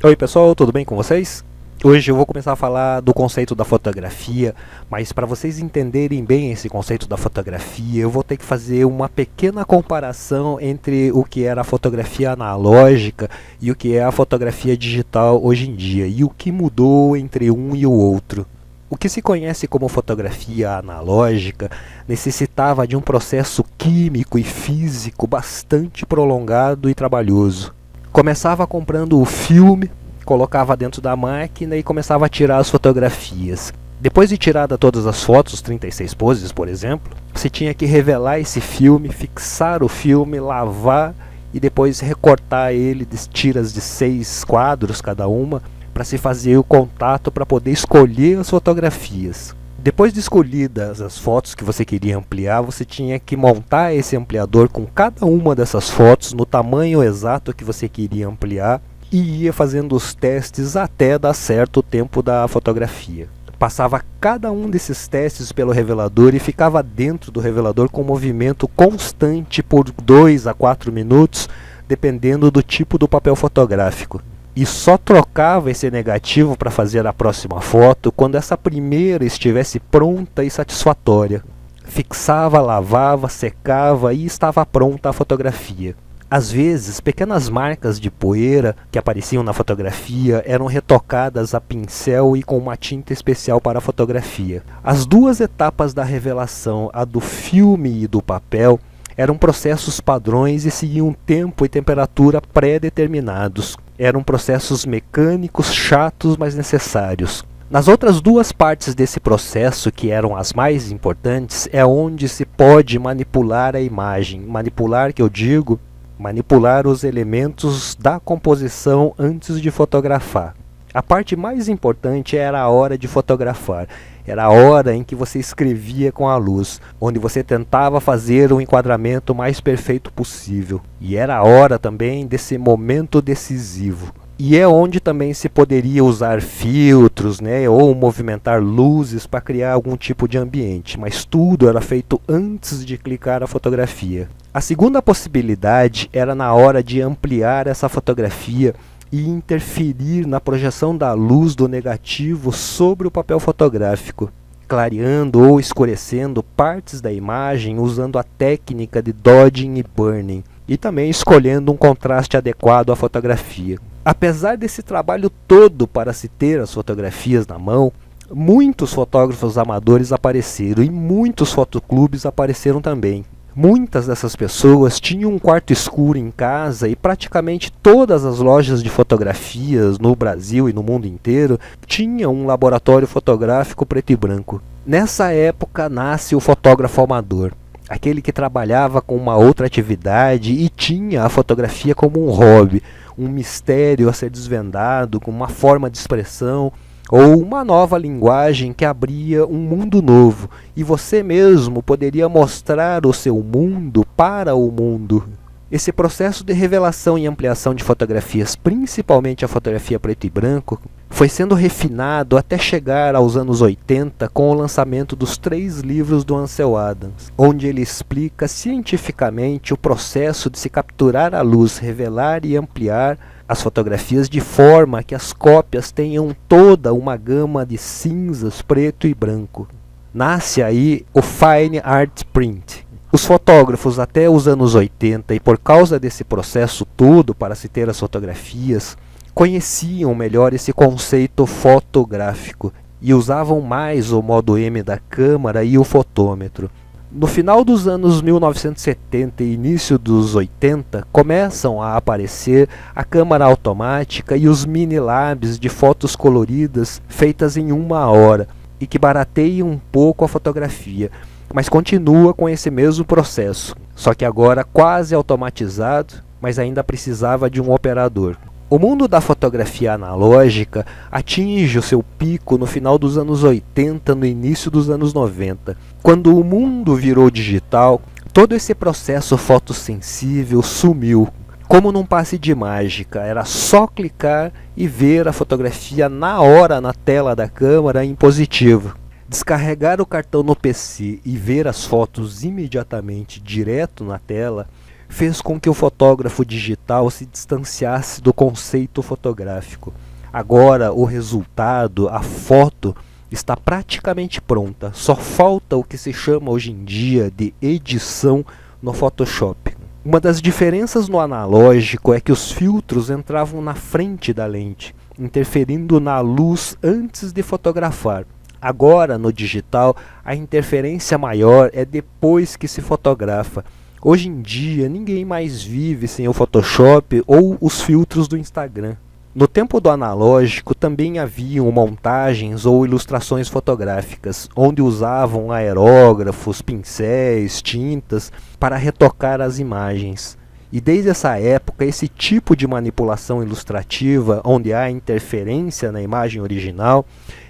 Oi pessoal, tudo bem com vocês? Hoje eu vou começar a falar do conceito da fotografia, mas para vocês entenderem bem esse conceito da fotografia, eu vou ter que fazer uma pequena comparação entre o que era a fotografia analógica e o que é a fotografia digital hoje em dia, e o que mudou entre um e o outro. O que se conhece como fotografia analógica necessitava de um processo químico e físico bastante prolongado e trabalhoso. Começava comprando o filme, colocava dentro da máquina e começava a tirar as fotografias. Depois de tirada todas as fotos, 36 poses por exemplo, você tinha que revelar esse filme, fixar o filme, lavar e depois recortar ele de tiras de 6 quadros cada uma, para se fazer o contato para poder escolher as fotografias. Depois de escolhidas as fotos que você queria ampliar, você tinha que montar esse ampliador com cada uma dessas fotos no tamanho exato que você queria ampliar e ia fazendo os testes até dar certo o tempo da fotografia. Passava cada um desses testes pelo revelador e ficava dentro do revelador com movimento constante por 2 a 4 minutos, dependendo do tipo do papel fotográfico. E só trocava esse negativo para fazer a próxima foto quando essa primeira estivesse pronta e satisfatória. Fixava, lavava, secava e estava pronta a fotografia. Às vezes, pequenas marcas de poeira que apareciam na fotografia eram retocadas a pincel e com uma tinta especial para a fotografia. As duas etapas da revelação, a do filme e do papel, eram processos padrões e seguiam tempo e temperatura pré-determinados. Eram processos mecânicos, chatos, mas necessários. Nas outras duas partes desse processo, que eram as mais importantes, é onde se pode manipular a imagem. Manipular, que eu digo, manipular os elementos da composição antes de fotografar. A parte mais importante era a hora de fotografar. Era a hora em que você escrevia com a luz, onde você tentava fazer o enquadramento mais perfeito possível. E era a hora também desse momento decisivo. E é onde também se poderia usar filtros, ou movimentar luzes para criar algum tipo de ambiente, mas tudo era feito antes de clicar a fotografia. A segunda possibilidade era na hora de ampliar essa fotografia e interferir na projeção da luz do negativo sobre o papel fotográfico, clareando ou escurecendo partes da imagem usando a técnica de dodging e burning, e também escolhendo um contraste adequado à fotografia. Apesar desse trabalho todo para se ter as fotografias na mão, muitos fotógrafos amadores apareceram e muitos fotoclubes apareceram também. Muitas dessas pessoas tinham um quarto escuro em casa e praticamente todas as lojas de fotografias no Brasil e no mundo inteiro tinham um laboratório fotográfico preto e branco. Nessa época nasce o fotógrafo amador, aquele que trabalhava com uma outra atividade e tinha a fotografia como um hobby, um mistério a ser desvendado, com uma forma de expressão ou uma nova linguagem que abria um mundo novo, e você mesmo poderia mostrar o seu mundo para o mundo. Esse processo de revelação e ampliação de fotografias, principalmente a fotografia preto e branco, foi sendo refinado até chegar aos anos 80 com o lançamento dos 3 livros do Ansel Adams, onde ele explica cientificamente o processo de se capturar a luz, revelar e ampliar as fotografias de forma que as cópias tenham toda uma gama de cinzas, preto e branco. Nasce aí o Fine Art Print. Os fotógrafos até os anos 80, e por causa desse processo todo para se ter as fotografias, conheciam melhor esse conceito fotográfico e usavam mais o modo M da câmera e o fotômetro. No final dos anos 1970 e início dos 80, começam a aparecer a câmera automática e os mini-labs de fotos coloridas feitas em 1 hora, e que barateiam um pouco a fotografia, mas continua com esse mesmo processo, só que agora quase automatizado, mas ainda precisava de um operador. O mundo da fotografia analógica atinge o seu pico no final dos anos 80, no início dos anos 90. Quando o mundo virou digital, todo esse processo fotossensível sumiu. Como num passe de mágica, era só clicar e ver a fotografia na hora na tela da câmera em positivo. Descarregar o cartão no PC e ver as fotos imediatamente direto na tela fez com que o fotógrafo digital se distanciasse do conceito fotográfico. Agora o resultado, a foto, está praticamente pronta. Só falta o que se chama hoje em dia de edição no Photoshop. Uma das diferenças no analógico é que os filtros entravam na frente da lente, interferindo na luz antes de fotografar. Agora, no digital, a interferência maior é depois que se fotografa. Hoje em dia, ninguém mais vive sem o Photoshop ou os filtros do Instagram. No tempo do analógico, também haviam montagens ou ilustrações fotográficas, onde usavam aerógrafos, pincéis, tintas para retocar as imagens. E desde essa época, esse tipo de manipulação ilustrativa, onde há interferência na imagem original,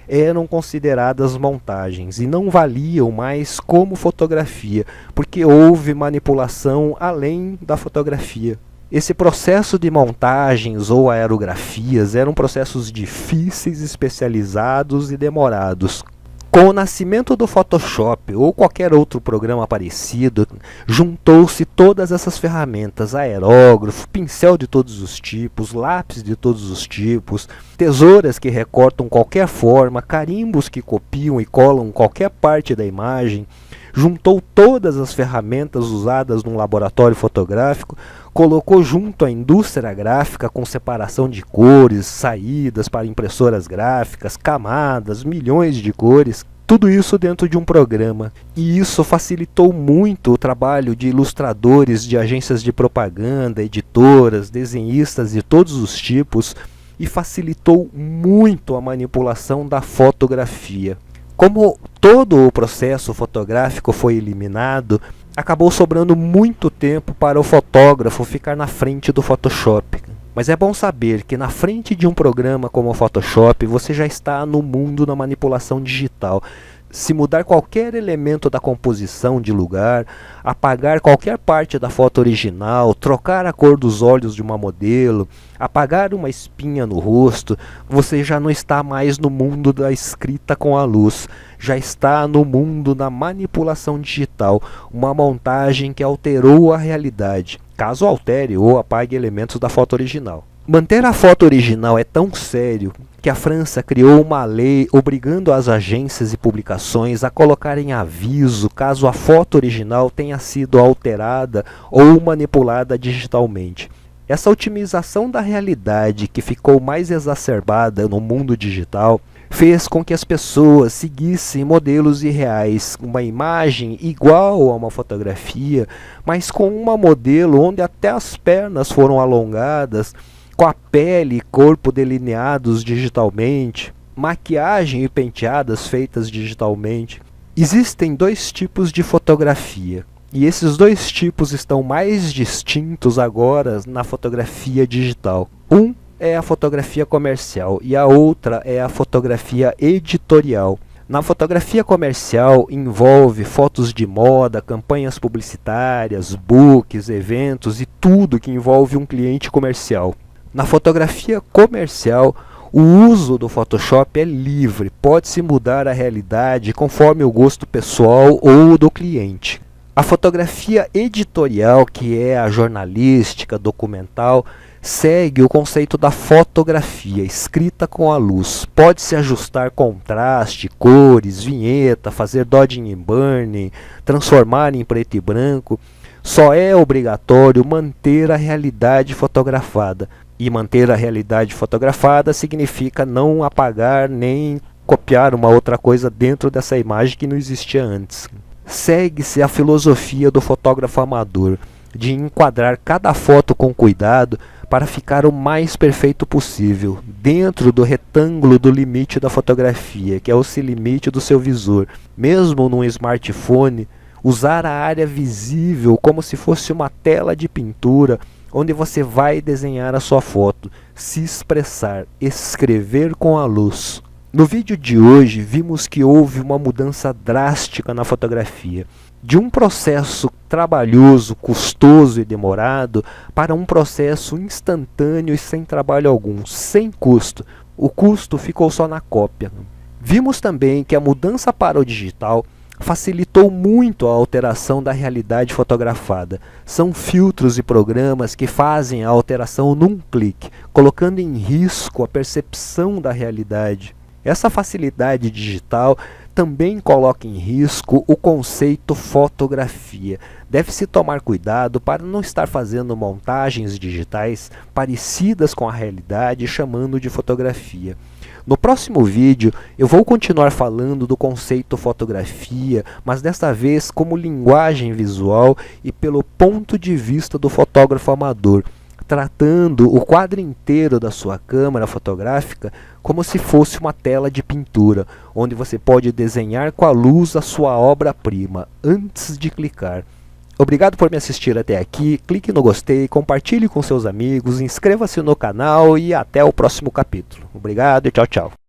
eram consideradas montagens e não valiam mais como fotografia, porque houve manipulação além da fotografia. Esse processo de montagens ou aerografias eram processos difíceis, especializados e demorados. Com o nascimento do Photoshop ou qualquer outro programa parecido, juntou-se todas essas ferramentas, aerógrafo, pincel de todos os tipos, lápis de todos os tipos, tesouras que recortam qualquer forma, carimbos que copiam e colam qualquer parte da imagem. Juntou todas as ferramentas usadas num laboratório fotográfico, colocou junto a indústria gráfica com separação de cores, saídas para impressoras gráficas, camadas, milhões de cores, tudo isso dentro de um programa. E isso facilitou muito o trabalho de ilustradores, de agências de propaganda, editoras, desenhistas de todos os tipos, e facilitou muito a manipulação da fotografia. Como todo o processo fotográfico foi eliminado, acabou sobrando muito tempo para o fotógrafo ficar na frente do Photoshop. Mas é bom saber que na frente de um programa como o Photoshop, você já está no mundo da manipulação digital. Se mudar qualquer elemento da composição de lugar, apagar qualquer parte da foto original, trocar a cor dos olhos de uma modelo, apagar uma espinha no rosto, você já não está mais no mundo da escrita com a luz, já está no mundo da manipulação digital, uma montagem que alterou a realidade, caso altere ou apague elementos da foto original. Manter a foto original é tão sério que a França criou uma lei obrigando as agências e publicações a colocarem aviso caso a foto original tenha sido alterada ou manipulada digitalmente. Essa otimização da realidade, que ficou mais exacerbada no mundo digital, fez com que as pessoas seguissem modelos irreais, uma imagem igual a uma fotografia, mas com uma modelo onde até as pernas foram alongadas, com a pele e corpo delineados digitalmente, maquiagem e penteadas feitas digitalmente. Existem dois tipos de fotografia, e esses dois tipos estão mais distintos agora na fotografia digital. Um é a fotografia comercial e a outra é a fotografia editorial. Na fotografia comercial envolve fotos de moda, campanhas publicitárias, books, eventos e tudo que envolve um cliente comercial. Na fotografia comercial, o uso do Photoshop é livre, pode-se mudar a realidade conforme o gosto pessoal ou do cliente. A fotografia editorial, que é a jornalística, documental, segue o conceito da fotografia, escrita com a luz. Pode-se ajustar contraste, cores, vinheta, fazer dodging and burning, transformar em preto e branco. Só é obrigatório manter a realidade fotografada. E manter a realidade fotografada significa não apagar nem copiar uma outra coisa dentro dessa imagem que não existia antes. Segue-se a filosofia do fotógrafo amador, de enquadrar cada foto com cuidado para ficar o mais perfeito possível, dentro do retângulo do limite da fotografia, que é o limite do seu visor. Mesmo num smartphone, usar a área visível como se fosse uma tela de pintura, onde você vai desenhar a sua foto, se expressar, escrever com a luz. No vídeo de hoje, vimos que houve uma mudança drástica na fotografia, de um processo trabalhoso, custoso e demorado, para um processo instantâneo e sem trabalho algum, sem custo. O custo ficou só na cópia. Vimos também que a mudança para o digital facilitou muito a alteração da realidade fotografada. São filtros e programas que fazem a alteração num clique, colocando em risco a percepção da realidade. Essa facilidade digital também coloca em risco o conceito fotografia. Deve-se tomar cuidado para não estar fazendo montagens digitais parecidas com a realidade, chamando de fotografia. No próximo vídeo eu vou continuar falando do conceito fotografia, mas desta vez como linguagem visual e pelo ponto de vista do fotógrafo amador, tratando o quadro inteiro da sua câmera fotográfica como se fosse uma tela de pintura, onde você pode desenhar com a luz a sua obra-prima antes de clicar. Obrigado por me assistir até aqui, clique no gostei, compartilhe com seus amigos, inscreva-se no canal e até o próximo capítulo. Obrigado e tchau, tchau.